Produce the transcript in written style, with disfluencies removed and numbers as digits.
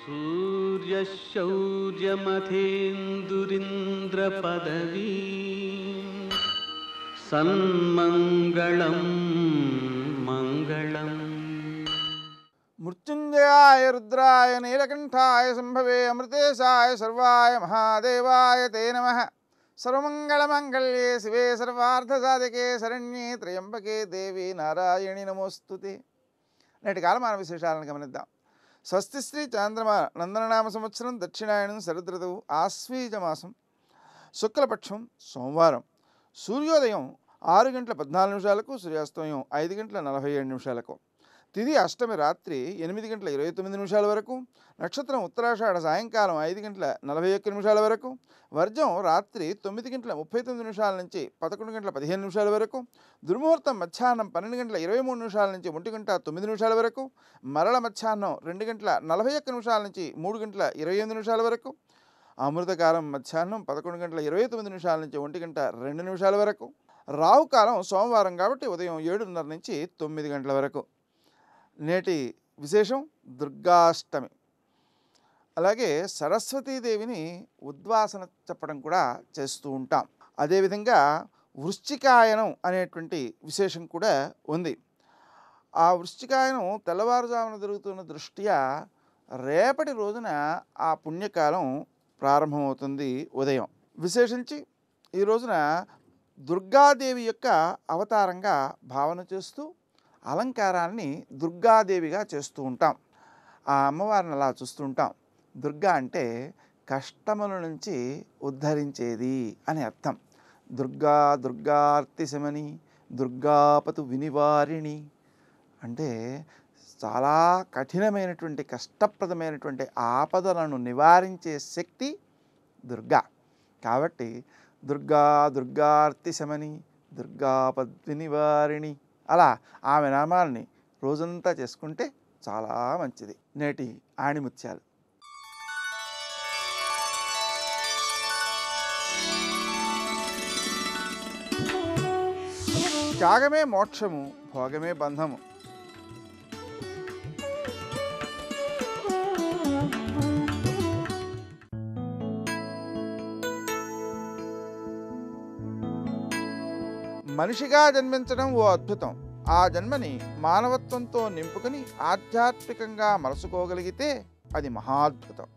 सूर्यशौर्यमथेन्दुरिन्द्रपदवी सन्मङ्गलं मङ्गलम्। मृत्युंजयाय रुद्राय नीलकंठाय संभवे अमृतेशाय सर्वाय महादेवाय ते नमः। सर्वमंगलमांगल्ये शिवे सर्वार्थसाधिके शरण्ये त्र्यंबके देवी नारायणी नमोस्तुते। నేటి కాలమాన విశేషాలను గమనిద్దాం. స్వస్తి శ్రీ చాంద్రమ నందననామ సంవత్సరం దక్షిణాయనం శరదృతువు ఆశ్వీజ మాసం శుక్లపక్షం సోమవారం. సూర్యోదయం 6:14 సూర్యాస్తమయం 5:47. తిథి అష్టమి రాత్రి 8:29 వరకు. నక్షత్రం ఉత్తరాషాఢ సాయంకాలం 5:41 వరకు. వర్జం రాత్రి 9:39 నుంచి 11:15 వరకు. దుర్ముహూర్తం మధ్యాహ్నం 12:23 నుంచి 1:09 వరకు. మరల మధ్యాహ్నం 2:41 నుంచి 3:28 వరకు. అమృతకాలం మధ్యాహ్నం 11:29 నుంచి 1:02 వరకు. రాహుకాలం సోమవారం కాబట్టి ఉదయం 7:30 నుంచి 9 గంటల వరకు. నేటి విశేషం దుర్గాష్టమి. అలాగే సరస్వతీదేవిని ఉద్వాసన చెప్పడం కూడా చేస్తూ ఉంటాం. అదేవిధంగా వృశ్చికాయనం అనేటువంటి విశేషం కూడా ఉంది. ఆ వృశ్చికాయనం తెల్లవారుజామున జరుగుతున్న దృష్ట్యా రేపటి రోజున ఆ పుణ్యకాలం ప్రారంభమవుతుంది ఉదయం. విశేషించి ఈ రోజున దుర్గాదేవి యొక్క అవతారంగా భావన చేస్తూ అలంకారాన్ని దుర్గాదేవిగా చేస్తూ ఉంటాం. ఆ అమ్మవారిని అలా చూస్తూ ఉంటాం. దుర్గా అంటే కష్టముల నుంచి ఉద్ధరించేది అని అర్థం. దుర్గా దుర్గార్తిశమని దుర్గాపతు వినివారిణి అంటే చాలా కఠినమైనటువంటి కష్టప్రదమైనటువంటి ఆపదలను నివారించే శక్తి దుర్గా. కాబట్టి దుర్గా దుర్గార్తిశమని దుర్గాపద్వినివారిణి అలా ఆమె నామాల్ని రోజంతా చేసుకుంటే చాలా మంచిది. నేటి ఆణిముత్యాలు. త్యాగమే మోక్షము, భోగమే బంధము. మనిషిగా జన్మించడం ఓ అద్భుతం. ఆ జన్మని మానవత్వంతో నింపుకొని ఆధ్యాత్మికంగా మలసుకోగలిగితే అది మహాద్భుతం.